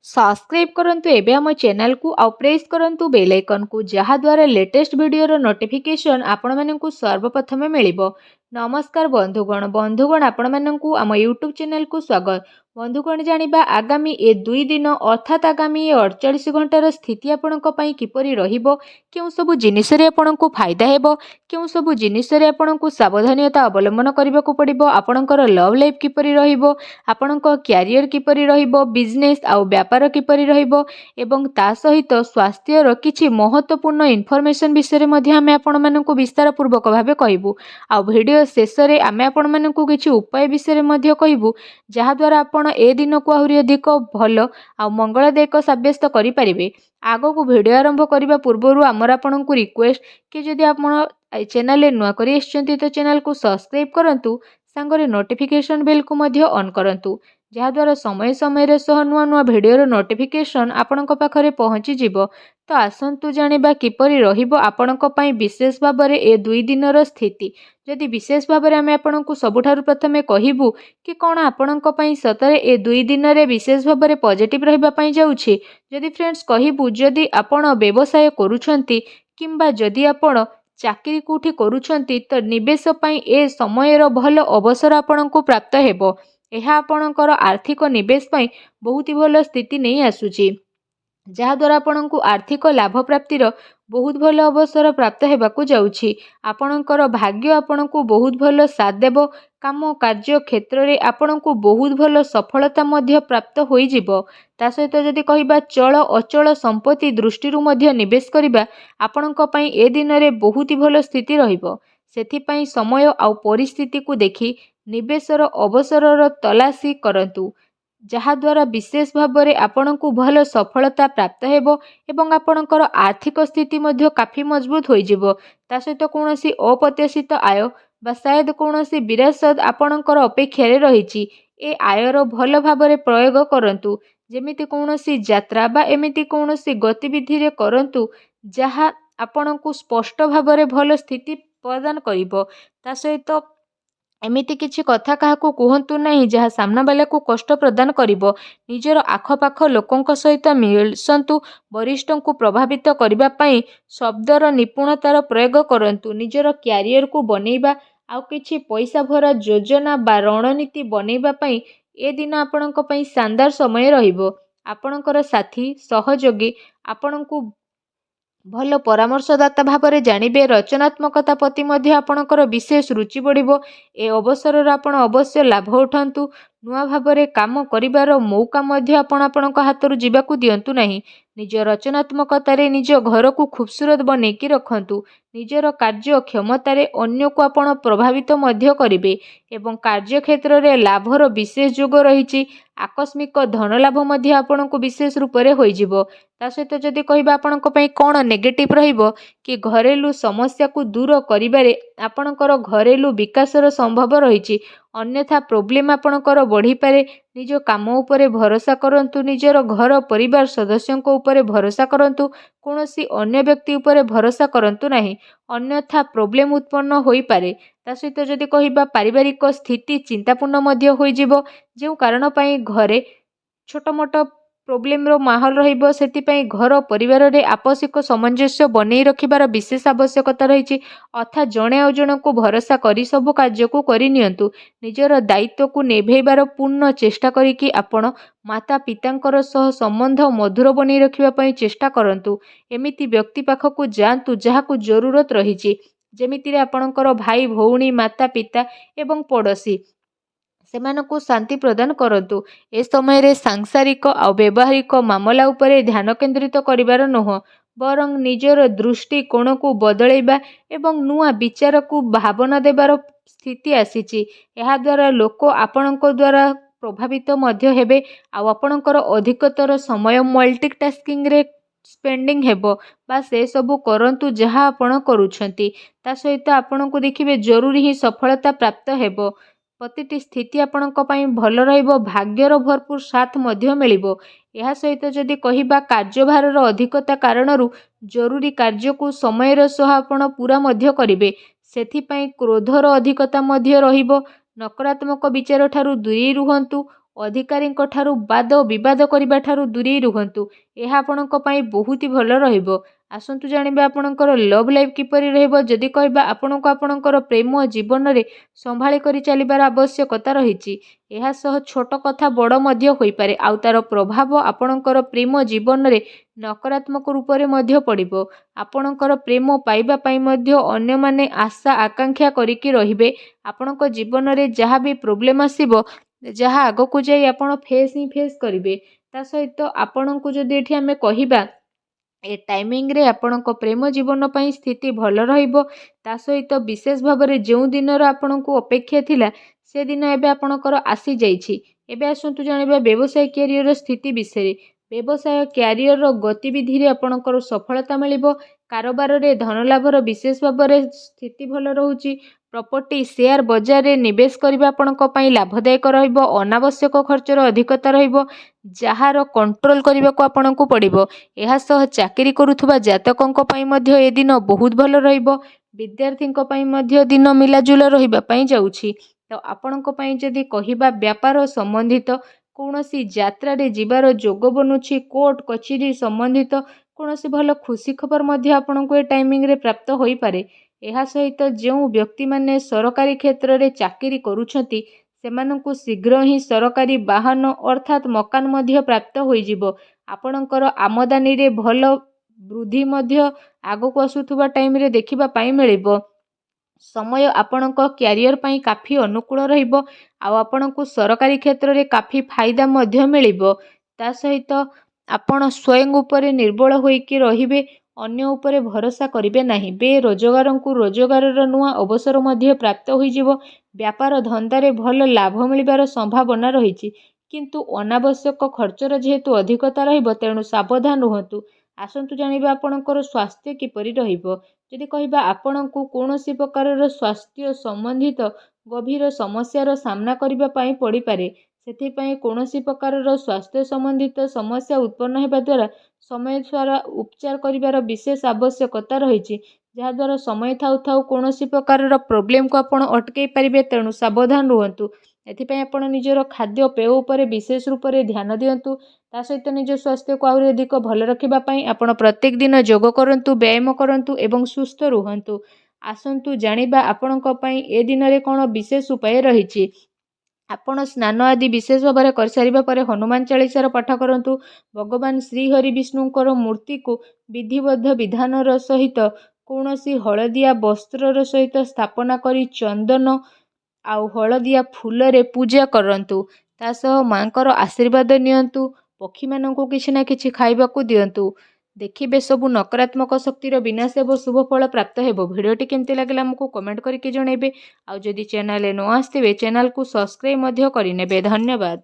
Subscribe करंतु एबे हम चैनल को आउ प्रेस करंतु बेल आइकन को जहा द्वारा लेटेस्ट वीडियो रो नोटिफिकेशन आपण माननकु सर्वप्रथमे मिलिबो। नमस्कार बंधुगण आपण माननकु आम यूट्यूब चैनल को स्वागत। बंधुगण जानिबा आगामी ए 2 दिन अर्थात आगामी 48 घंटार स्थिति आपणक पई किपरि रहिबो, केउ सब जिनिस रे आपणकु फायदा हेबो, केउ सब जिनिस रे आपणकु सावधानता अवलंबन करबाकू पड़िबो, आपणकर लव लाइफ किपरि रहिबो, आपणक क्यारियर किपरि रहिबो, बिजनेस आउ व्यापार किपरि रहिबो एवं ता सहित स्वास्थ्यर किछि महत्वपूर्ण इनफॉरमेशन विषय मध्ये आमे आपण मानकु विस्तार पूर्वक भाबे कहिबु। आ वीडियो शेष रे आमे आपण मानकु किछि उपाय विषय मध्ये कहिबु, जहा द्वारा आपण ए दिन को आहुरी अधिक भलो आ मंगलदायक साब्यस्त करि परिबे। आगो को वीडियो आरंभ करिबा पूर्वरु हमर आपणकु रिक्वेस्ट कि जदि आपण चैनल रे नुआ करि आछंती तो चैनल को सब्सक्राइब करंतु, सांगरे नोटिफिकेशन बेल को मध्ये ऑन करंतु, जहाद्वारा समय समय सह नुआ नुआ भिडियोर नोटिफिकेशन आपणक पाखरे पहुँची जिवो। तो आसंतु जानिबा किपरि रहिबो आपणक पई विशेष भाबरे ए 2 दिनर स्थिति। जदि विशेष भाबरे आमे आपणकु सबुठारु प्रथमे कहिबु कि कोन आपणक पई सतरे ए 2 दिनरे विशेष भाबरे पॉजिटिव रहिबा पई जाउछि। जदि फ्रेंड्स कहिबु, जदि आपण व्यवसाय करूछंती किंबा जदि आपण चाकरी कोठी करूछंती तो निवेश पई ए समयर भलो अवसर आपणकु प्राप्त हेबो। यह आपणकर आर्थिक निवेश पई बहुत ही भल स्थिति नहीं आसुची, जहाद्वारा आपणकु आर्थिक लाभ प्राप्तिर बहुत भल अवसर प्राप्त हेबाकू जाउछि। आपणकर भाग्य आपणकु बहुत भल साथ देबो। काम कार्य क्षेत्र रे आपणकु बहुत भल सफलता मध्य प्राप्त होई जिवो। ता सहित जदि कहिबा चल अचल संपत्ति दृष्टि रु मध्य निवेश करिबा आपणक पई ए दिन रे बहुत ही भल स्थिति रहिबो। सेथि पई समय आउ परिस्थिति को देखि निवेशर अवसरर तलाशी करंतु, जहाद्वारा विशेष भाबरे आपणकु भल सफलता प्राप्त हेबो एवं आपणकर आर्थिक स्थिति मध्य काफी मजबूत होई जिवो। ता सहित कोनोसी अप्रत्याशित आय बा शायद कोनोसी विरासत आपणकर अपेक्षा रे रहिछि। ए आयर भल भाबरे प्रयोग करंतु, जेमिति कोनोसी यात्रा बा एमिति कोनोसी गतिविधि रे करंतु, जहा आपणकु स्पष्ट भाबरे भल स्थिति प्रदान करिवो। ता सहित एमिति किछि कथा काहाकू कुहंतु नहीं जहा सामना वाला को कष्ट प्रदान करिवो। निजर आखपाख लोकंक सहित मिलसंतु, वरिष्ठ को प्रभावित करिबा पई शब्दर निपुणतार प्रयोग करंतु। निजर क्यारियर को बनेइबा आउ किछि पैसा भरा योजना बा रणनीति बनेइबा पई ए दिन आपणक पई शानदार समय रहिबो। आपणकर साथी सहयोगी आपणकु भल परामर्शदाता भावरे जानिबे। रचनात्मकता प्रति मध्य आपणकर विशेष रुचि बढ़िबो। ए अवसर आपण अवश्य लाभ उठांतु। नुआ भावरे काम करिबार मौका मध्य आपणक हाथरु जीवाकू दियंतु नहीं। निज रचनात्मकतारे निज घर को खूबसूरत बनेकी रखंतु। निजर कार्य क्षमतारे अन्य को आपण प्रभावित मध्य करिबे एवं कार्य क्षेत्र रे लाभर विशेष जोग रहिछि। आकस्मिक धन लाभ मध्य आपणको विशेष रूप रे होई जिवो। ता सहित जदि कहिबा आपणक पई कोन नेगेटिव रहिबो कि घरेलू समस्या को दूर करिबारे आपणकर घरेलू विकासर संभव रहिछि। अन्यथा प्रोब्लेम आपणकर बढ़ी पारे। निज काम उपरे भरोसा करंतु। निजर घर परिवार सदस्यों उपरे भरोसा करंतु। कोनोसी अन्य व्यक्ति उपरे भरोसा करंतु नहीं, अन्यथा प्रोब्लेम उत्पन्न होई पारे। ता सहित जदि कहिबा पारिवारिक स्थिति चिंतापूर्ण मध्य होई जिवो, जेउ कारण पई घरे छोट मोट प्रोब्लेम रो माहौल रहिबो। सेति पई घर परिवार रे आपसिक सामंजस्य बनेई रखिबार विशेष आवश्यकता रहिछि। अर्थात जणे आ जण को भरोसा करी सब कार्य को करि नियंतु। निजर दायित्व को नेभेइबार पूर्ण चेष्टा करिकि आपण माता पितांकर सह संबंध मधुर बनेई रखिबा पई चेष्टा करंतु। एमिति व्यक्ति पाखकु जांतु जहाकु जरूरत रहिछि, जेमिति रे आपणकर भाई भौणी माता पिता एवं पड़ोसी सेमानकु शांति प्रदान करंतु। ए समय रे सांसारिक आ व्यवहारिक मामला उपरे ध्यान केंद्रित करिबार नोह, बरं निजर दृष्टि कोण को बदलैबा एवं नुआ विचार को भावना देबार स्थिति आसीछि। एहा द्वारा लोक आपणक द्वारा प्रभावित मध्य हेबे आ आपणकर अधिकतर समय मल्टीटास्किंग रे स्पेंडिंग हेबो बा से सबु करंतु जहा आपण करूछंती। ता सहित आपणको देखिबे जरूरी ही सफलता प्राप्त हेबो। प्रतिटी स्थिति आपणक पई भल रहिबो। भाग्यर भरपूर साथ मध्य मिलिबो। एहा सहित जदि कहिबा कार्यभारर अधिकता कारणरू जरूरी कार्य को समयर सह आपण पूरा मध्य करिबे। सेथि पई क्रोधर अधिकता मध्य रहिबो। नकारात्मक विचार ठारू दूरी रुहंतु। ଅଧିକାରୀଙ୍କ ଠାରୁ ବାଦ ବିବାଦ କରିବା ଠାରୁ ଦୂରେଇ ରୁହନ୍ତୁ। ଏହା ଆପଣଙ୍କ ପାଇଁ ବହୁତ ହି ଭଲ ରହିବ। ଆସନ୍ତୁ ଜାଣିବା ଆପଣଙ୍କର ଲଭ୍ ଲାଇଫ୍ କିପରି ରହିବ। ଯଦି କହିବା ଆପଣଙ୍କୁ ଆପଣଙ୍କର ପ୍ରେମ ଜୀବନରେ ସମ୍ଭାଳି କରି ଚାଲିବାର ଆବଶ୍ୟକତା ରହିଛି। ଏହା ସହ ଛୋଟ କଥା ବଡ଼ ମଧ୍ୟ ହୋଇପାରେ ଆଉ ତାର ପ୍ରଭାବ ଆପଣଙ୍କର ପ୍ରେମ ଜୀବନରେ ନକାରାତ୍ମକ ରୂପରେ ମଧ୍ୟ ପଡ଼ିବ। ଆପଣଙ୍କର ପ୍ରେମ ପାଇବା ପାଇଁ ମଧ୍ୟ ଅନ୍ୟମାନେ ଆଶା ଆକାଂକ୍ଷା କରିକି ରହିବେ। ଆପଣଙ୍କ ଜୀବନରେ ଯାହା ବି ପ୍ରୋବ୍ଲେମ୍ ଆସିବ, ଯାହା ଆଗକୁ ଯାଇ ଆପଣ ଫେସ୍ କରିବେ। ତା ସହିତ ଆପଣଙ୍କୁ ଯଦି ଏଠି ଆମେ କହିବା ଏ ଟାଇମିଂରେ ଆପଣଙ୍କ ପ୍ରେମ ଜୀବନ ପାଇଁ ସ୍ଥିତି ଭଲ ରହିବ। ତା ସହିତ ବିଶେଷ ଭାବରେ ଯେଉଁ ଦିନର ଆପଣଙ୍କୁ ଅପେକ୍ଷା ଥିଲା ସେ ଦିନ ଏବେ ଆପଣଙ୍କର ଆସିଯାଇଛି। ଏବେ ଆସନ୍ତୁ ଜାଣିବା ବ୍ୟବସାୟ କ୍ୟାରିୟର ସ୍ଥିତି ବିଷୟରେ। ବ୍ୟବସାୟ କ୍ୟାରିୟର ଗତିବିଧିରେ ଆପଣଙ୍କର ସଫଳତା ମିଳିବ। କାରବାରରେ ଧନଲାଭର ବିଶେଷ ଭାବରେ ସ୍ଥିତି ଭଲ ରହୁଛି। ପ୍ରପର୍ଟି ସେୟାର ବଜାରରେ ନିବେଶ କରିବା ଆପଣଙ୍କ ପାଇଁ ଲାଭଦାୟକ ରହିବ। ଅନାବଶ୍ୟକ ଖର୍ଚ୍ଚର ଅଧିକତା ରହିବ, ଯାହାର କଣ୍ଟ୍ରୋଲ କରିବାକୁ ଆପଣଙ୍କୁ ପଡ଼ିବ। ଏହା ସହ ଚାକିରି କରୁଥିବା ଜାତକଙ୍କ ପାଇଁ ମଧ୍ୟ ଏ ଦିନ ବହୁତ ଭଲ ରହିବ। ବିଦ୍ୟାର୍ଥୀଙ୍କ ପାଇଁ ମଧ୍ୟ ଦିନ ମିଲାଜୁଲା ରହିବା ପାଇଁ ଯାଉଛି। ତ ଆପଣଙ୍କ ପାଇଁ ଯଦି କହିବା ବ୍ୟାପାର ସମ୍ବନ୍ଧିତ କୌଣସି ଯାତ୍ରାରେ ଯିବାର ଯୋଗ ବନୁଛି, କୋର୍ଟ କଚେରୀ ସମ୍ବନ୍ଧିତ କୌଣସି ଭଲ ଖୁସି ଖବର ମଧ୍ୟ ଆପଣଙ୍କୁ ଏ ଟାଇମିଂରେ ପ୍ରାପ୍ତ ହୋଇପାରେ। ଏହା ସହିତ ଯେଉଁ ବ୍ୟକ୍ତିମାନେ ସରକାରୀ କ୍ଷେତ୍ରରେ ଚାକିରି କରୁଛନ୍ତି ସେମାନଙ୍କୁ ଶୀଘ୍ର ହିଁ ସରକାରୀ ବାହନ ଅର୍ଥାତ୍ ମକାନ ମଧ୍ୟ ପ୍ରାପ୍ତ ହୋଇଯିବ। ଆପଣଙ୍କର ଆମଦାନୀରେ ଭଲ ବୃଦ୍ଧି ମଧ୍ୟ ଆଗକୁ ଆସୁଥିବା ଟାଇମରେ ଦେଖିବା ପାଇଁ ମିଳିବ। ସମୟ ଆପଣଙ୍କ କ୍ୟାରିୟର ପାଇଁ କାଫି ଅନୁକୂଳ ରହିବ ଆଉ ଆପଣଙ୍କୁ ସରକାରୀ କ୍ଷେତ୍ରରେ କାଫି ଫାଇଦା ମଧ୍ୟ ମିଳିବ। ତା ସହିତ ଆପଣ ସ୍ୱୟଂ ଉପରେ ନିର୍ଭର ହୋଇକି ରହିବେ, ଅନ୍ୟ ଉପରେ ଭରସା କରିବେ ନାହିଁ। ବେରୋଜଗାରଙ୍କୁ ରୋଜଗାରର ନୂଆ ଅବସର ମଧ୍ୟ ପ୍ରାପ୍ତ ହୋଇଯିବ। ବ୍ୟାପାର ଧନ୍ଦାରେ ଭଲ ଲାଭ ମିଳିବାର ସମ୍ଭାବନା ରହିଛି, କିନ୍ତୁ ଅନାବଶ୍ୟକ ଖର୍ଚ୍ଚର ଯେହେତୁ ଅଧିକତା ରହିବ ତେଣୁ ସାବଧାନ ରୁହନ୍ତୁ। ଆସନ୍ତୁ ଜାଣିବା ଆପଣଙ୍କର ସ୍ୱାସ୍ଥ୍ୟ କିପରି ରହିବ। ଯଦି କହିବା ଆପଣଙ୍କୁ କୌଣସି ପ୍ରକାରର ସ୍ୱାସ୍ଥ୍ୟ ସମ୍ବନ୍ଧିତ ଗଭୀର ସମସ୍ୟାର ସାମ୍ନା କରିବା ପାଇଁ ପଡ଼ିପାରେ। ସେଥିପାଇଁ କୌଣସି ପ୍ରକାରର ସ୍ୱାସ୍ଥ୍ୟ ସମ୍ବନ୍ଧିତ ସମସ୍ୟା ଉତ୍ପନ୍ନ ହେବା ଦ୍ୱାରା ସମୟ ଦ୍ୱାରା ଉପଚାର କରିବାର ବିଶେଷ ଆବଶ୍ୟକତା ରହିଛି, ଯାହାଦ୍ୱାରା ସମୟ ଥାଉ ଥାଉ କୌଣସି ପ୍ରକାରର ପ୍ରୋବ୍ଲେମକୁ ଆପଣ ଅଟକାଇ ପାରିବେ। ତେଣୁ ସାବଧାନ ରୁହନ୍ତୁ। ଏଥିପାଇଁ ଆପଣ ନିଜର ଖାଦ୍ୟପେୟ ଉପରେ ବିଶେଷ ରୂପରେ ଧ୍ୟାନ ଦିଅନ୍ତୁ। ତା ସହିତ ନିଜ ସ୍ୱାସ୍ଥ୍ୟକୁ ଆହୁରି ଅଧିକ ଭଲ ରଖିବା ପାଇଁ ଆପଣ ପ୍ରତ୍ୟେକ ଦିନ ଯୋଗ କରନ୍ତୁ, ବ୍ୟାୟାମ କରନ୍ତୁ ଏବଂ ସୁସ୍ଥ ରୁହନ୍ତୁ। ଆସନ୍ତୁ ଜାଣିବା ଆପଣଙ୍କ ପାଇଁ ଏ ଦିନରେ କ'ଣ ବିଶେଷ ଉପାୟ ରହିଛି। ଆପଣ ସ୍ନାନ ଆଦି ବିଶେଷ ଭାବରେ କରିସାରିବା ପରେ ହନୁମାନ ଚାଳିଶାର ପାଠ କରନ୍ତୁ। ଭଗବାନ ଶ୍ରୀ ହରି ବିଷ୍ଣୁଙ୍କର ମୂର୍ତ୍ତିକୁ ବିଧିବଦ୍ଧ ବିଧାନର ସହିତ କୌଣସି ହଳଦିଆ ବସ୍ତ୍ରର ସହିତ ସ୍ଥାପନା କରି ଚନ୍ଦନ ଆଉ ହଳଦିଆ ଫୁଲରେ ପୂଜା କରନ୍ତୁ। ତା ସହ ମାଙ୍କର ଆଶୀର୍ବାଦ ନିଅନ୍ତୁ। ପକ୍ଷୀମାନଙ୍କୁ କିଛି ନା କିଛି ଖାଇବାକୁ ଦିଅନ୍ତୁ। ଦେଖିବେ ସବୁ ନକାରାତ୍ମକ ଶକ୍ତିର ବିନାଶ ହେବ, ଶୁଭ ଫଳ ପ୍ରାପ୍ତ ହେବ। ଭିଡ଼ିଓଟି କେମିତି ଲାଗିଲା ଆମକୁ କମେଣ୍ଟ କରିକି ଜଣାଇବେ। ଆଉ ଯଦି ଚ୍ୟାନେଲରେ ନ ଆସିଥିବେ ଚ୍ୟାନେଲକୁ ସବସ୍କ୍ରାଇବ୍ ମଧ୍ୟ କରିନେବେ। ଧନ୍ୟବାଦ।